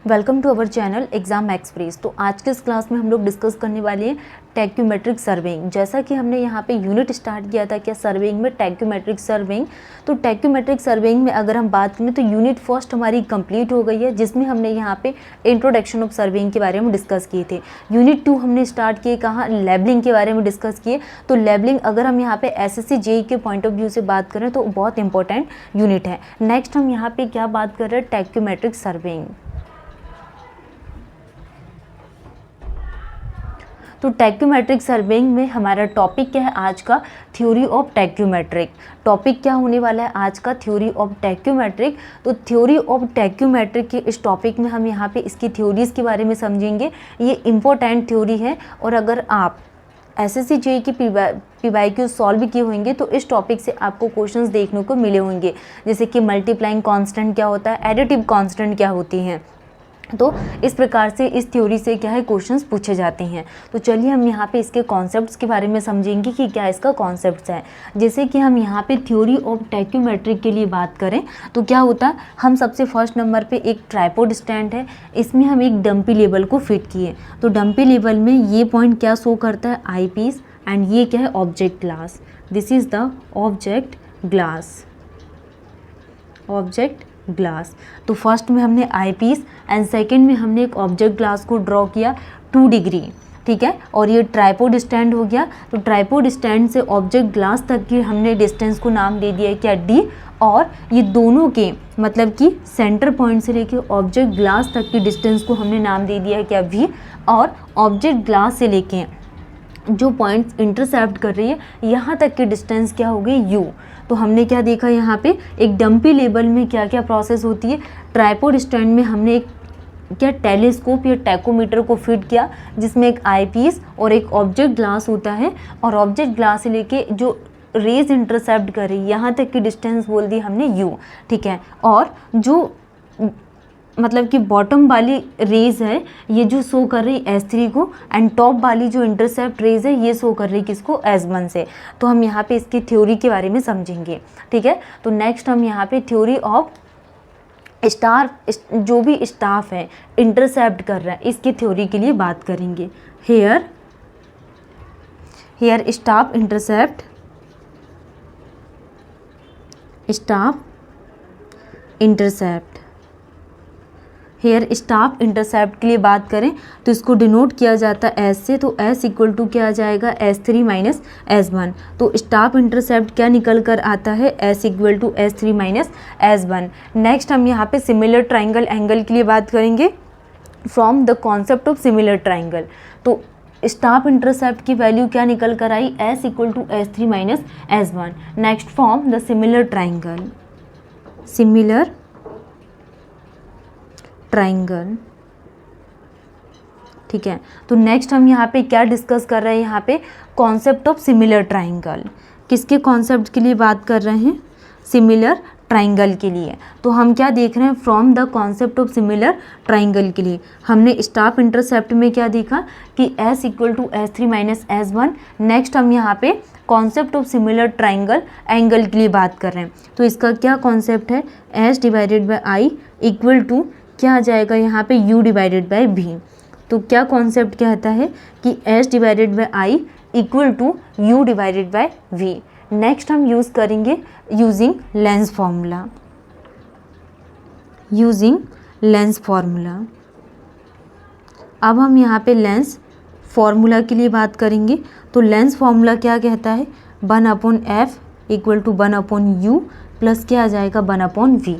Welcome to our channel exam express. तो आज के इस क्लास में हम लोग डिस्कस करने वाले हैं टैक्यूमेट्रिक सर्वेइंग। जैसा कि हमने यहाँ पे यूनिट स्टार्ट किया था क्या सर्वेइंग में, टैक्यूमेट्रिक सर्वेइंग। तो टैक्यूमेट्रिक सर्वेइंग में अगर हम बात करें तो यूनिट फर्स्ट हमारी कंप्लीट हो गई है, जिसमें हमने यहाँ पे इंट्रोडक्शन ऑफ सर्वेइंग के बारे में डिस्कस किए थे। यूनिट 2 हमने स्टार्ट किए कहाँ, लेबलिंग के बारे में डिस्कस किए। तो लेबलिंग अगर हम यहाँ पे SSC JEE के पॉइंट ऑफ व्यू से बात करें तो बहुत इंपॉर्टेंट यूनिट है। नेक्स्ट हम यहाँ पे क्या बात कर रहे हैं, टैक्यूमेट्रिक सर्वेइंग। तो टैक्यूमेट्रिक सर्वेइंग में हमारा टॉपिक क्या है आज का, थ्योरी ऑफ टैक्यूमेट्रिक। टॉपिक क्या होने वाला है आज का, थ्योरी ऑफ टैक्यूमेट्रिक। तो थ्योरी ऑफ टैक्यूमेट्रिक के इस टॉपिक में हम यहाँ पे इसकी थ्योरीज़ के बारे में समझेंगे। ये इम्पोर्टेंट थ्योरी है और अगर आप SSC JEE की PYQ सॉल्व किए होंगे तो इस टॉपिक से आपको क्वेश्चंस देखने को मिले होंगे, जैसे कि मल्टीप्लाइंग कांस्टेंट क्या होता है, एडिटिव कांस्टेंट क्या होती हैं। तो इस प्रकार से इस थ्योरी से क्या है क्वेश्चंस पूछे जाते हैं। तो चलिए हम यहाँ पे इसके कॉन्सेप्ट्स के बारे में समझेंगे कि क्या इसका कॉन्सेप्ट्स है। जैसे कि हम यहाँ पे थ्योरी ऑफ टैक्यूमेट्रिक के लिए बात करें तो क्या होता है, हम सबसे फर्स्ट नंबर पे एक ट्राइपॉड स्टैंड है, इसमें हम एक डंपी लेवल को फिट किए। तो डंपी लेवल में ये पॉइंट क्या शो करता है, आई पीस, एंड ये क्या है, object glass. This is the object glass, object glass. तो फर्स्ट में हमने आई पीस एंड सेकेंड में हमने एक ऑब्जेक्ट ग्लास को ड्रॉ किया 2 डिग्री, ठीक है। और ये ट्राइपॉड स्टैंड हो गया। तो ट्राइपॉड स्टैंड से ऑब्जेक्ट ग्लास तक की हमने डिस्टेंस को नाम दे दिया है क्या, D। और ये दोनों के मतलब कि सेंटर पॉइंट से लेके ऑब्जेक्ट ग्लास तक की डिस्टेंस को हमने नाम दे दिया है क्या, V। और ऑब्जेक्ट ग्लास से लेके जो पॉइंट्स इंटरसेप्ट कर रही है यहाँ तक की डिस्टेंस क्या हो गई, U। तो हमने क्या देखा यहाँ पे, एक डंपी लेवल में क्या क्या प्रोसेस होती है। ट्राइपॉड स्टैंड में हमने एक क्या टेलीस्कोप या टैकोमीटर को फिट किया, जिसमें एक आई पीस और एक ऑब्जेक्ट ग्लास होता है। और ऑब्जेक्ट ग्लास से लेके जो रेज इंटरसेप्ट कर रही है यहाँ तक की डिस्टेंस बोल दी हमने U, ठीक है। और जो मतलब कि बॉटम वाली रेज है ये जो शो कर रही S3 को, एंड टॉप वाली जो इंटरसेप्ट रेज है ये शो कर रही किसको, S1 से। तो हम यहाँ पे इसकी थ्योरी के बारे में समझेंगे, ठीक है। तो नेक्स्ट हम यहाँ पे थ्योरी ऑफ स्टार, जो भी स्टाफ है इंटरसेप्ट कर रहा है इसकी थ्योरी के लिए बात करेंगे। Here staff intercept, staff intercept. Here staff intercept के लिए बात करें तो इसको डिनोट किया जाता है S से। तो S इक्वल टू क्या आ जाएगा, S3 माइनस S1। तो स्टाफ इंटरसेप्ट क्या निकल कर आता है, S equal to S3 minus S1। Next हम यहाँ पे सिमिलर ट्राइंगल एंगल के लिए बात करेंगे from the concept of similar triangle. तो स्टाफ इंटरसेप्ट की वैल्यू क्या निकल कर आई, S equal to S3 minus S1। Next from the similar triangle, similar triangle, ठीक है। तो नेक्स्ट हम यहाँ पे क्या डिस्कस कर रहे हैं, यहाँ पे कॉन्सेप्ट ऑफ सिमिलर ट्राइंगल। किसके कॉन्सेप्ट के लिए बात कर रहे हैं, सिमिलर ट्राइंगल के लिए। तो हम क्या देख रहे हैं, from the concept of similar triangle के लिए हमने स्टाफ इंटरसेप्ट में क्या देखा कि S equal to S3 minus S1। Next हम यहाँ पे concept of similar triangle angle के लिए बात कर रहे हैं। तो इसका क्या कॉन्सेप्ट है, S divided by I equal to क्या आ जाएगा यहाँ पे, U डिवाइडेड बाई V। तो क्या कॉन्सेप्ट कहता है कि S divided by I equal to U divided by V। Next हम यूज़ करेंगे using lens formula, using lens formula. अब हम यहाँ पे लेंस फॉर्मूला के लिए बात करेंगे। तो लेंस फॉर्मूला क्या कहता है, 1/f equal to 1/u plus क्या आ जाएगा, 1/v।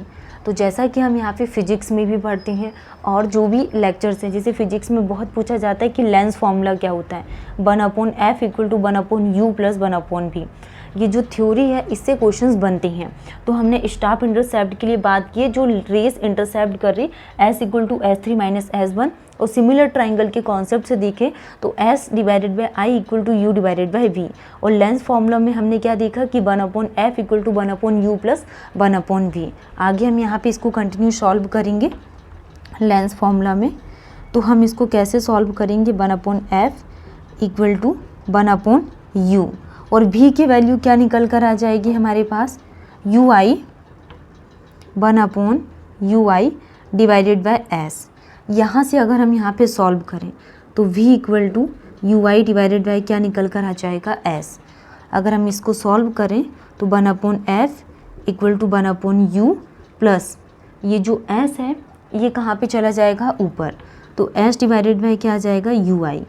तो जैसा कि हम यहाँ पे फिजिक्स में भी पढ़ते हैं और जो भी लेक्चर्स हैं, जैसे फिजिक्स में बहुत पूछा जाता है कि लेंस फॉर्मूला क्या होता है, 1/f equal to 1/u plus 1/v। ये जो थ्योरी है इससे क्वेश्चंस बनते हैं। तो हमने स्टाफ इंटरसेप्ट के लिए बात की है, जो रेस इंटरसेप्ट कर रही S equal to S3 minus S1। और सिमिलर ट्राइंगल के कॉन्सेप्ट से देखें तो S divided by I equal to U divided by V। और लेंस फॉर्मूला में हमने क्या देखा कि 1/f equal to 1/u plus 1/v। आगे हम यहाँ पे इसको कंटिन्यू सॉल्व करेंगे लेंस फॉर्मूला में। तो हम इसको कैसे सॉल्व करेंगे, 1/f इक्वल टू 1/u और V की वैल्यू क्या निकल कर आ जाएगी हमारे पास, UI 1/UI divided by S। यहाँ से अगर हम यहाँ पे सॉल्व करें तो v equal to U I divided by क्या निकल कर आ जाएगा s। अगर हम इसको सॉल्व करें तो 1/f equal to 1/u plus ये जो s है ये कहाँ पे चला जाएगा ऊपर, तो s डिवाइडेड बाई क्या आ जाएगा यू आई।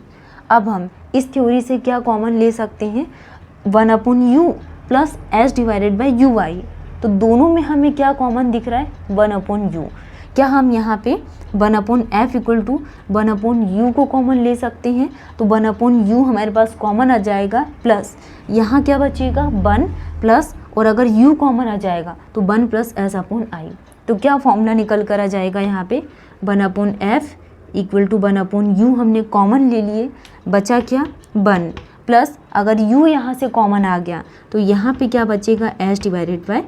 अब हम इस थ्योरी से क्या कॉमन ले सकते हैं 1/u plus s divided by u i. तो दोनों में हमें क्या कॉमन दिख रहा है 1/u। क्या हम यहाँ पे 1/f इक्वल टू 1/u को कॉमन ले सकते हैं, तो 1/u हमारे पास कॉमन आ जाएगा प्लस यहाँ क्या बचेगा 1 प्लस, और अगर u कॉमन आ जाएगा तो 1 प्लस s/i। तो क्या फॉर्मूला निकल कर आ जाएगा यहाँ पे 1/f इक्वल टू 1/u हमने कॉमन ले लिए, बचा क्या 1 प्लस अगर u यहाँ से कॉमन आ गया तो यहाँ पे क्या बचेगा s डिवाइडेड बाय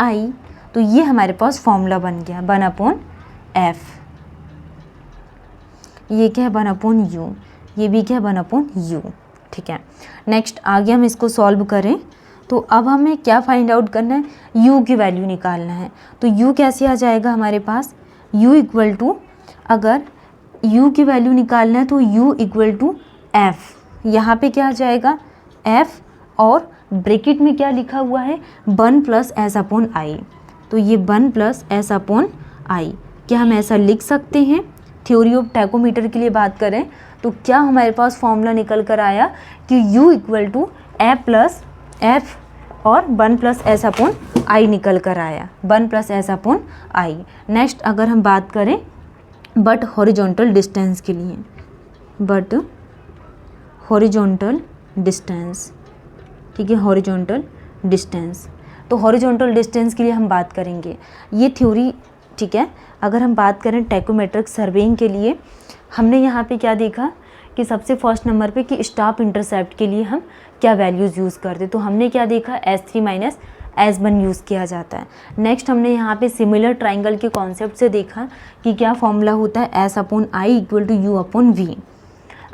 i। तो ये हमारे पास फॉर्मूला बन गया 1/f। ये क्या है 1/u, ये भी क्या है 1/u। ठीक है, नेक्स्ट आगे हम इसको सॉल्व करें तो अब हमें क्या फाइंड आउट करना है, u की वैल्यू निकालना है। तो u कैसे आ जाएगा हमारे पास, u इक्वल टू, अगर u की वैल्यू निकालना है तो u इक्वल टू f। यहाँ पे क्या आ जाएगा f, और ब्रैकेट में क्या लिखा हुआ है 1 प्लस s/i। तो ये 1 प्लस s/i क्या हम ऐसा लिख सकते हैं। थ्योरी ऑफ टैकोमीटर के लिए बात करें तो क्या हमारे पास फॉर्मूला निकल कर आया कि u equal to f plus f और 1 प्लस s/i निकल कर आया 1 प्लस s/i। नेक्स्ट अगर हम बात करें बट हॉरिजॉन्टल डिस्टेंस के लिए, बट हॉरिजॉन्टल डिस्टेंस, ठीक है, हॉरिजॉन्टल डिस्टेंस, तो हॉरिजॉन्टल डिस्टेंस के लिए हम बात करेंगे ये थ्योरी। ठीक है, अगर हम बात करें टैकोमेट्रिक सर्वेइंग के लिए, हमने यहाँ पे क्या देखा कि सबसे फर्स्ट नंबर पे कि स्टाफ इंटरसेप्ट के लिए हम क्या वैल्यूज़ यूज़ करते, तो हमने क्या देखा S3 माइनस S1 यूज़ किया जाता है। नेक्स्ट हमने यहाँ पे सिमिलर ट्राइंगल के कॉन्सेप्ट से देखा कि क्या फॉर्मूला होता है S/i इक्वल टू u/v।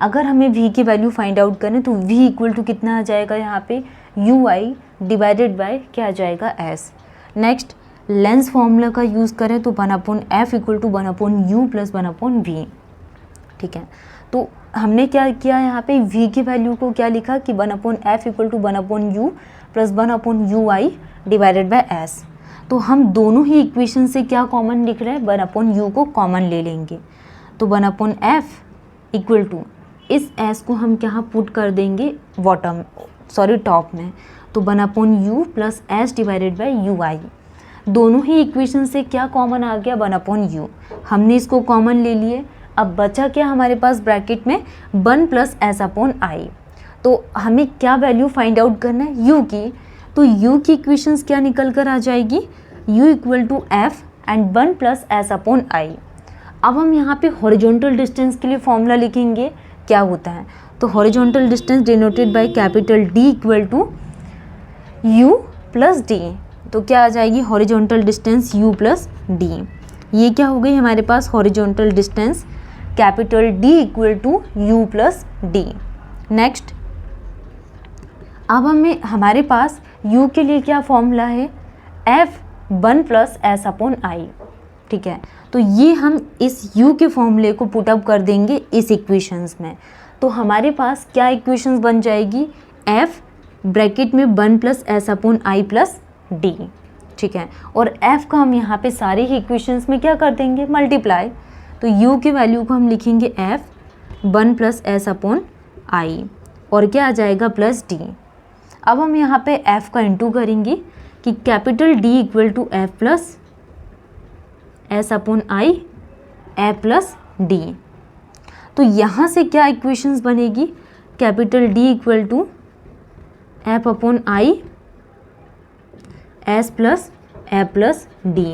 अगर हमें v की वैल्यू फाइंड आउट करें तो v इक्वल टू कितना आ जाएगा यहाँ पे ui डिवाइडेड बाय क्या आ जाएगा s। नेक्स्ट लेंस फॉर्मूला का यूज़ करें तो 1/f equal to 1/u plus 1/v। ठीक है, तो हमने क्या किया यहाँ पे v की वैल्यू को क्या लिखा कि 1/f equal to 1/u plus 1/ui divided by s। तो हम दोनों ही इक्वेशन से क्या कॉमन लिख रहे हैं 1/u को कॉमन ले लेंगे, तो 1/f इक्वल टू इस s को हम क्या पुट कर देंगे टॉप में, तो 1/u plus s divided by ui। दोनों ही इक्वेशन से क्या कॉमन आ गया 1/u, हमने इसको कॉमन ले लिए। अब बचा क्या हमारे पास ब्रैकेट में 1 प्लस s/i। तो हमें क्या वैल्यू फाइंड आउट करना है u की, तो u की इक्वेशंस क्या निकल कर आ जाएगी u equal to f and 1 plus s/i। अब हम यहाँ पे हॉरिजॉन्टल डिस्टेंस के लिए फॉर्मूला लिखेंगे क्या होता है, तो horizontal distance denoted by capital D equal to u plus d। तो क्या आ जाएगी horizontal distance u plus d। ये क्या हो गई हमारे पास horizontal distance capital D equal to u plus d। Next अब हमारे पास u के लिए क्या फॉर्मूला है f 1 प्लस s/i। ठीक है, तो ये हम इस u के फॉर्मूले को पुट अप कर देंगे इस इक्वेशंस में। तो हमारे पास क्या इक्वेशंस बन जाएगी f ब्रैकेट में 1 प्लस s/i प्लस d। ठीक है, और f का हम यहाँ पे सारे ही इक्वेशंस में क्या कर देंगे मल्टीप्लाई। तो u की वैल्यू को हम लिखेंगे f 1 प्लस s/i और क्या आ जाएगा प्लस d। अब हम यहाँ पे f का इंटू करेंगे कि capital D equal to f plus s/i a plus d। तो यहाँ से क्या इक्वेशंस बनेगी capital D equal to f/i s plus a plus d।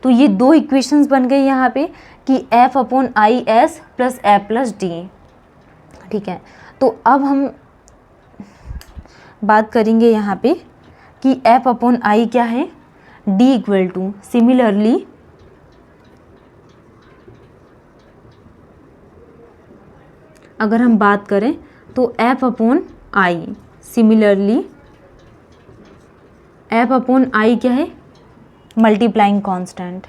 तो ये दो इक्वेशंस बन गए यहाँ पे कि f/i s plus a plus d। ठीक है, तो अब हम बात करेंगे यहाँ पे कि f/i क्या है d इक्वल टू, सिमिलरली अगर हम बात करें तो f/i सिमिलरली f/i क्या है multiplying constant.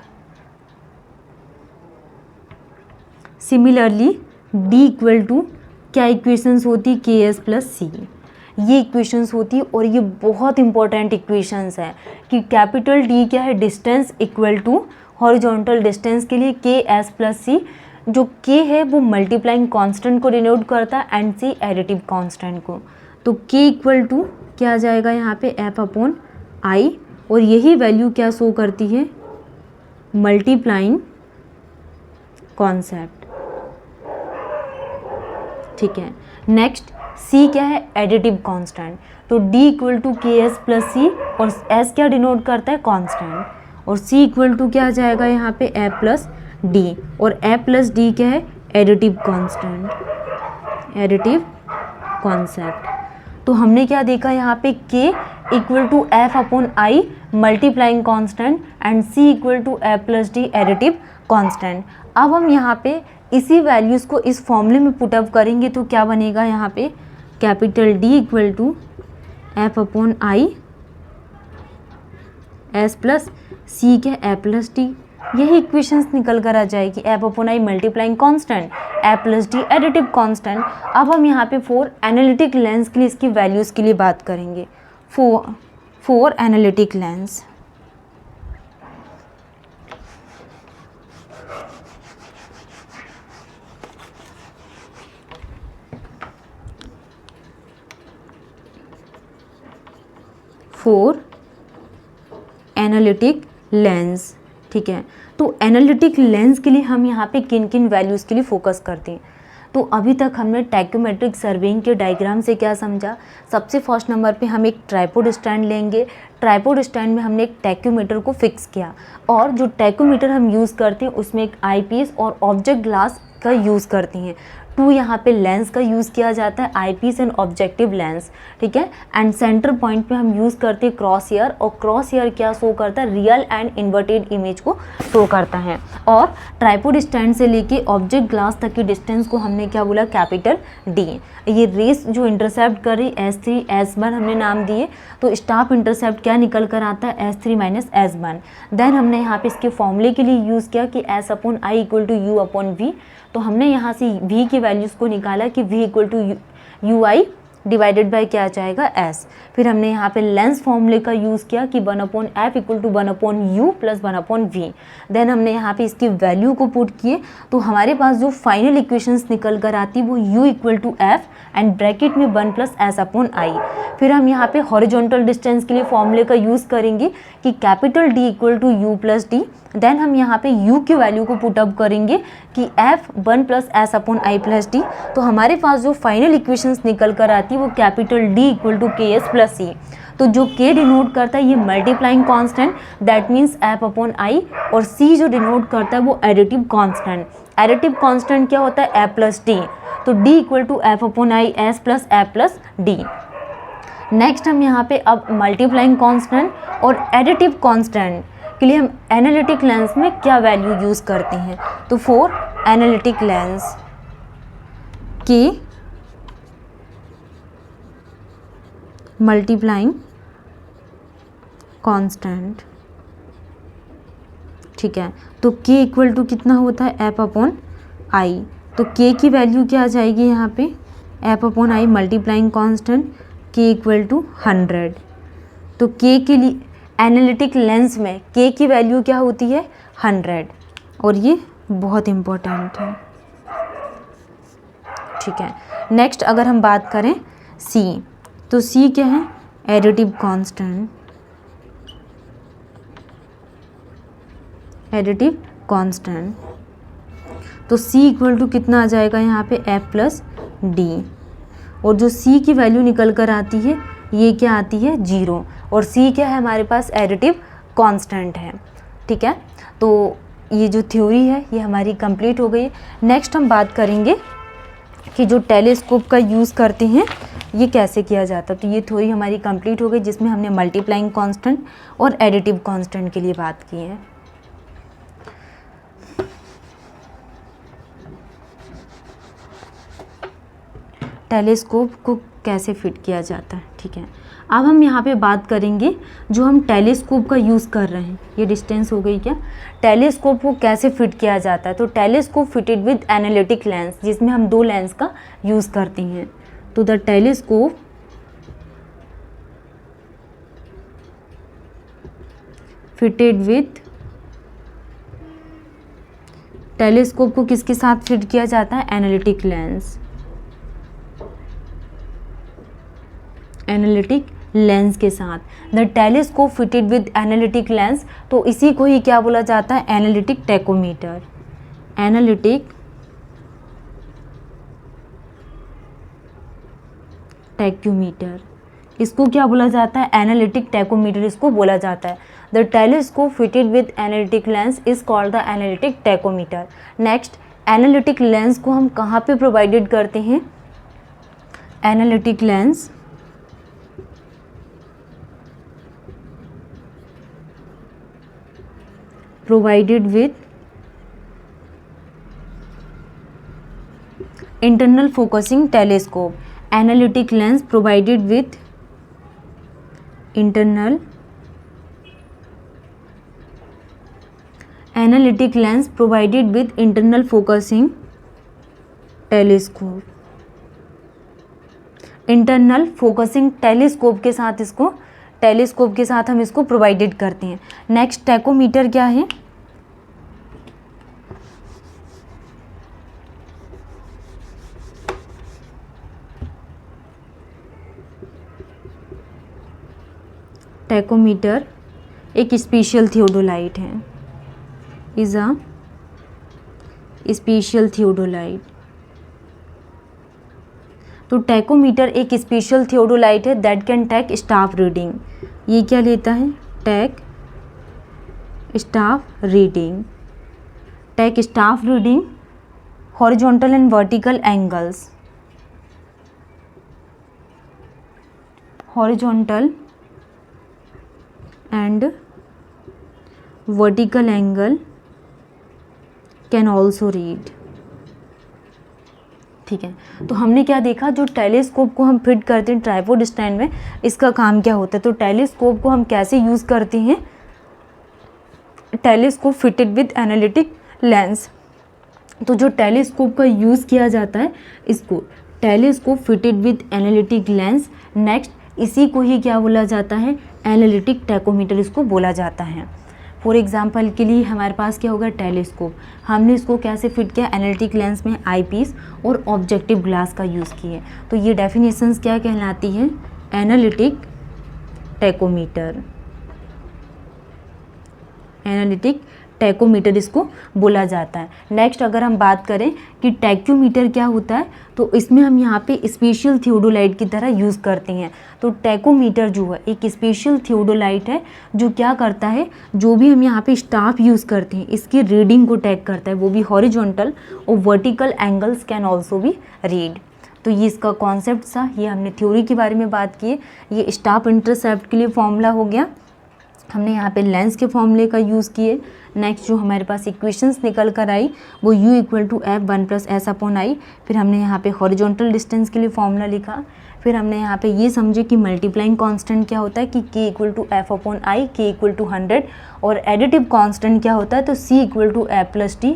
Similarly D equal to क्या इक्वेशंस होती, के एस प्लस सी, ये इक्वेशंस होती है। और ये बहुत इंपॉर्टेंट इक्वेशंस है कि कैपिटल डी क्या है, distance equal to horizontal distance के लिए के एस प्लस सी, जो के है वो मल्टीप्लाइंग कांस्टेंट को डिनोट करता है एंड सी एडिटिव कांस्टेंट को। तो के इक्वल टू क्या आ जाएगा यहाँ पे, एफ अपॉन आई, और यही वैल्यू क्या शो करती है, मल्टीप्लाइंग कॉन्सेप्ट। ठीक है, नेक्स्ट सी क्या है, एडिटिव कांस्टेंट। तो डी इक्वल टू के एस प्लस सी, और एस क्या डिनोट करता है, कांस्टेंट, और सी इक्वल टू क्या आ जाएगा यहाँ पे, ए प्लस डी, और ए प्लस डी क्या है, एडिटिव कांस्टेंट, एडिटिव कॉन्सेप्ट। तो हमने क्या देखा यहाँ पे, K equal to F upon I multiplying constant and C equal to A plus D additive constant. अब हम यहाँ पे इसी वैल्यूज़ को इस फॉर्मूले में पुटअप करेंगे तो क्या बनेगा यहाँ पे, capital D equal to F upon I S plus C के ए प्लस डी, यही इक्वेशंस निकल कर आ जाएगी, F upon I multiplying constant, A plus D additive constant. अब हम यहाँ पे फॉर एनालिटिक लेंस के लिए इसकी वैल्यूज़ के लिए बात करेंगे। For analytic lens, for analytic lens, ठीक है। तो एनालिटिक लेंस के लिए हम यहाँ पे किन किन वैल्यूज़ के लिए फोकस करते हैं। तो अभी तक हमने टैक्योमेट्रिक सर्वेइंग के डायग्राम से क्या समझा, सबसे फर्स्ट नंबर पे हम एक ट्राइपॉड स्टैंड लेंगे, ट्राइपॉड स्टैंड में हमने एक टैक्योमीटर को फिक्स किया, और जो टैक्योमीटर हम यूज़ करते हैं उसमें एक आईपीस और ऑब्जेक्ट ग्लास का यूज़ करते हैं। टू यहाँ पे लेंस का यूज़ किया जाता है, आईपीस एंड ऑब्जेक्टिव लेंस, ठीक है। एंड सेंटर पॉइंट पे हम यूज़ करते हैं क्रॉस हेयर, और क्रॉस हेयर क्या शो करता है, रियल एंड इन्वर्टेड इमेज को शो करता है। और ट्राइपॉड स्टैंड से लेके ऑब्जेक्ट ग्लास तक की डिस्टेंस को हमने क्या बोला, कैपिटल डी। ये रेस जो इंटरसेप्ट कर रही S3 S1 हमने नाम दिए, तो स्टाफ इंटरसेप्ट क्या निकल कर आता है, S3 माइनस S1। देन हमने यहाँ पे इसके फॉर्मूले के लिए यूज़ किया कि S upon I equal to U upon V, तो हमने यहाँ से v की वैल्यूज़ को निकाला कि v equal to U I divided by क्या आ जाएगा, s। फिर हमने यहाँ पे लेंस फॉर्मूले का यूज़ किया कि 1 upon F equal to 1 upon U plus 1 upon V. Then हमने यहाँ पे इसकी वैल्यू को पुट किए, तो हमारे पास जो फाइनल इक्वेशंस निकल कर आती वो u equal to F and bracket में 1 प्लस एस अपॉन आई। फिर हम यहाँ पे हॉरिजॉन्टल डिस्टेंस के लिए फॉर्मूले का यूज़ करेंगे कि capital D equal to U plus D. Then हम यहाँ पे u की वैल्यू को पुटअप करेंगे कि f 1 plus S upon I plus D. तो हमारे पास जो फाइनल इक्वेशंस निकल कर आती है वो कैपिटल D इक्वल टू के एस प्लस सी। तो जो k डिनोट करता है ये multiplying constant, that means f upon I, और c जो डिनोट करता है वो एडिटिव कांस्टेंट। एडिटिव कांस्टेंट क्या होता है, a प्लस डी। तो d equal to F upon I S plus A plus D. Next हम यहाँ पे अब मल्टीप्लाइंग कांस्टेंट और एडिटिव कांस्टेंट के लिए हम एनालिटिक लेंस में क्या वैल्यू यूज़ करते हैं। तो फॉर एनालिटिक लेंस के मल्टीप्लाइंग कांस्टेंट, ठीक है। तो k इक्वल टू कितना होता है, एफ अपॉन आई। तो k की वैल्यू क्या आ जाएगी यहाँ पे, F upon I multiplying constant k equal to 100। तो k के लिए एनालिटिक लेंस में k की वैल्यू क्या होती है, 100, और ये बहुत इम्पोर्टेंट है, ठीक है। नेक्स्ट अगर हम बात करें c, तो c क्या है, एडिटिव कांस्टेंट, एडिटिव कांस्टेंट। तो c इक्वल टू कितना आ जाएगा यहाँ पे, f प्लस डी, और जो c की वैल्यू निकल कर आती है ये क्या आती है, 0, और c क्या है हमारे पास, एडिटिव कांस्टेंट है, ठीक है। तो ये जो थ्योरी है ये हमारी कंप्लीट हो गई। नेक्स्ट हम बात करेंगे कि जो टेलीस्कोप का यूज़ करते हैं ये कैसे किया जाता है। तो ये थ्योरी हमारी कंप्लीट हो गई जिसमें हमने मल्टीप्लाइंग कांस्टेंट और एडिटिव कांस्टेंट के लिए बात की है। टेलीस्कोप को कैसे फिट किया जाता है, ठीक है। अब हम यहाँ पे बात करेंगे जो हम टेलीस्कोप का यूज़ कर रहे हैं, ये डिस्टेंस हो गई क्या। टेलीस्कोप को कैसे फिट किया जाता है, तो telescope fitted with analytic lens, जिसमें हम 2 लेंस का यूज़ करते हैं। तो the telescope fitted with, telescope को किसके साथ फिट किया जाता है, एनालिटिक लेंस, एनालिटिक लेंस के साथ। The telescope fitted with analytic lens, तो इसी को ही क्या बोला जाता है, एनालिटिक टैकोमीटर, एनालिटिक टैक्योमीटर, इसको क्या बोला जाता है, एनालिटिक टैकोमीटर इसको बोला जाता है। The telescope fitted with analytic lens is called the analytic tachometer. Next, analytic lens को हम कहाँ पे प्रोवाइडेड करते हैं, analytic lens provided with internal focusing telescope, analytic lens provided with internal analytic lens provided with internal focusing telescope, internal focusing telescope के साथ इसको, telescope के साथ हम इसको प्रोवाइडेड करते हैं। नेक्स्ट, टैकोमीटर क्या है, टैकोमीटर एक स्पेशल थियोडोलाइट है, इज अ स्पेशल थियोडोलाइट। तो टैकोमीटर एक स्पेशल थियोडोलाइट है that can take staff reading. ये क्या लेता है, take staff reading, take staff reading horizontal and vertical angles, horizontal and vertical angle can also read. ठीक है, तो हमने क्या देखा, जो टेलीस्कोप को हम फिट करते हैं ट्राइपॉड स्टैंड में, इसका काम क्या होता है। तो टेलीस्कोप को हम कैसे यूज़ करते हैं, telescope fitted with analytic lens. तो जो टेलीस्कोप का यूज़ किया जाता है, इसको telescope fitted with analytic lens. Next, इसी को ही क्या बोला जाता है, एनालिटिक टैकोमीटर इसको बोला जाता है। फॉर एग्जांपल के लिए हमारे पास क्या होगा, टेलीस्कोप, हमने इसको कैसे फिट किया, एनालिटिक लेंस में आईपीस और ऑब्जेक्टिव ग्लास का यूज़ किए। तो ये डेफिनेशंस क्या कहलाती है, एनालिटिक टैकोमीटर, एनालिटिक टैकोमीटर इसको बोला जाता है। नेक्स्ट, अगर हम बात करें कि टैक्योमीटर क्या होता है, तो इसमें हम यहाँ पे स्पेशल थियोडोलाइट की तरह यूज़ करते हैं। तो टैकोमीटर जो है एक स्पेशल थियोडोलाइट है जो क्या करता है, जो भी हम यहाँ पे स्टाफ यूज़ करते हैं इसकी रीडिंग को टैग करता है, वो भी हॉरिजॉन्टल और वर्टिकल एंगल्स कैन ऑल्सो भी रीड। तो ये इसका कॉन्सेप्ट था, ये हमने थ्योरी के बारे में बात की है। ये स्टाफ इंटरसेप्ट के लिए फॉर्मूला हो गया, हमने यहाँ पे लेंस के फॉर्मूले का यूज़ किए। नेक्स्ट जो हमारे पास इक्वेशंस निकल कर आई वो u equal to F 1 + s/i। फिर हमने यहाँ पे हॉरिजॉन्टल डिस्टेंस के लिए फॉर्मूला लिखा। फिर हमने यहाँ पे ये समझे कि मल्टीप्लाइंग कांस्टेंट क्या होता है कि k equal to f/i, k equal to 100, और एडिटिव कांस्टेंट क्या होता है, तो c equal to f + t,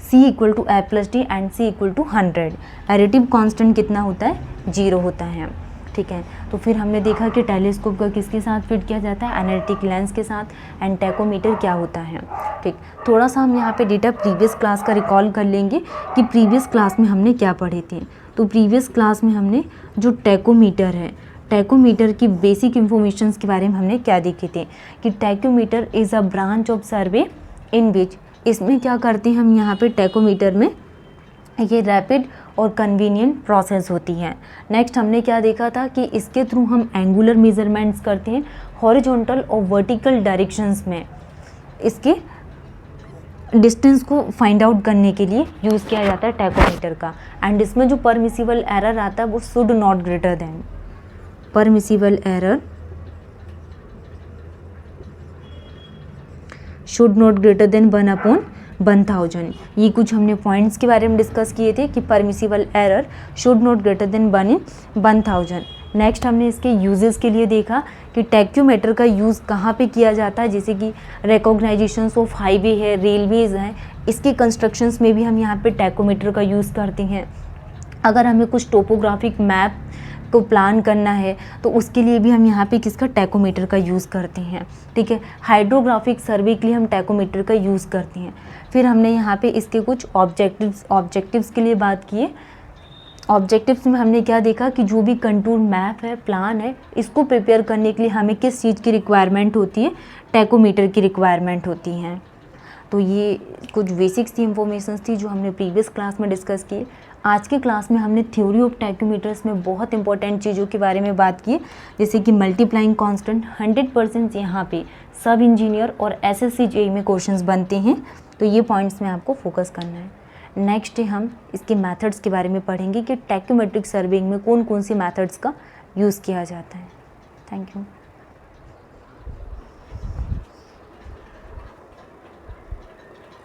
c equal to f + t and c equal to 100। Additive constant कितना होता है, 0 होता है। ठीक है, तो फिर हमने देखा कि टेलीस्कोप का किसके साथ फिट किया जाता है, एनालिटिक लेंस के साथ, एंड टैकोमीटर क्या होता है। ठीक, थोड़ा सा हम यहाँ पे डेटा प्रीवियस क्लास का रिकॉल कर लेंगे कि प्रीवियस क्लास में हमने क्या पढ़े थे। तो प्रीवियस क्लास में हमने जो टैकोमीटर है, टैकोमीटर की बेसिक इंफॉर्मेशंस के बारे में हमने क्या देखे थे कि tacheometer is a branch of survey in which, इसमें क्या करते हैं हम यहाँ पे टैकोमीटर में, ये रैपिड और कन्वीनियंट प्रोसेस होती है। नेक्स्ट हमने क्या देखा था कि इसके थ्रू हम एंगुलर मेजरमेंट्स करते हैं हॉरिजॉन्टल और वर्टिकल डायरेक्शंस में, इसके डिस्टेंस को फाइंड आउट करने के लिए यूज़ किया जाता है टैकोमीटर का। एंड इसमें जो परमिसिबल एरर आता है वो should not greater than, permissible error should not greater than 1/1000। ये कुछ हमने पॉइंट्स के बारे में डिस्कस किए थे कि permissible error should not greater than 1/1000। Next हमने इसके यूजेस के लिए देखा कि टैक्योमीटर का यूज़ कहाँ पे किया जाता है, जैसे कि रिकॉग्नाइजेशंस ऑफ हाईवे है, रेलवेज़ हैं, इसके कंस्ट्रक्शंस में भी हम यहाँ पे टैक्योमीटर का यूज़ करते हैं। अगर हमें कुछ टोपोग्राफिक मैप को प्लान करना है तो उसके लिए भी हम यहाँ पे किसका टैकोमीटर का यूज़ करते हैं, ठीक है। हाइड्रोग्राफिक सर्वे के लिए हम टैकोमीटर का यूज़ करते हैं। फिर हमने यहाँ पे इसके कुछ ऑब्जेक्टिव्स के लिए बात की है। ऑब्जेक्टिव्स में हमने क्या देखा कि जो भी कंटूर मैप है, प्लान है, इसको प्रिपेयर करने के लिए हमें किस चीज़ की रिक्वायरमेंट होती है, टैकोमीटर की रिक्वायरमेंट होती है। तो ये कुछ बेसिक्स थी, इंफॉर्मेशन थी जो हमने प्रीवियस क्लास में डिस्कस की। आज के क्लास में हमने थ्योरी ऑफ टैक्योमीटर्स में बहुत इंपॉर्टेंट चीज़ों के बारे में बात की, जैसे कि मल्टीप्लाइंग कांस्टेंट 100% यहाँ पे सब इंजीनियर और एसएससी जेईई में क्वेश्चंस बनते हैं, तो ये पॉइंट्स में आपको फोकस करना है। नेक्स्ट हम इसके मेथड्स के बारे में पढ़ेंगे कि टैक्योमेट्रिक सर्वेइंग में कौन कौन सी मेथड्स का यूज़ किया जाता है। Thank you.